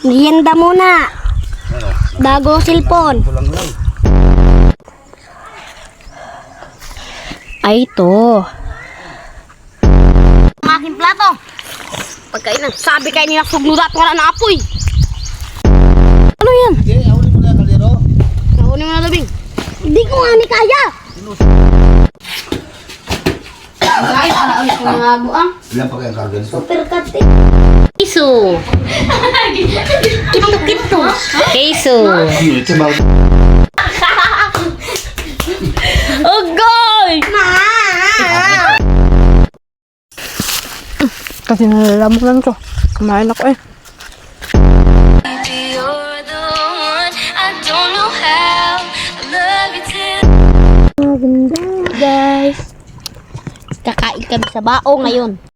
Merienda muna. Dago cellphone. Ay, ito. Ang aking plato. Pagkain ng sabi kayo nila sugluda at wala na apoy. Ano yan? Nakunin mo na labing. Hindi ko nga ni kaya. Guys, ulit ko mga buang. Ilan pa kayang karga nito? Super kati. Keso. Kito. Keso. Ito ba? Ogoy! Kasi nalalaman lang to. Kumain ako eh. Maganda guys. Kakain kami sa bao ngayon.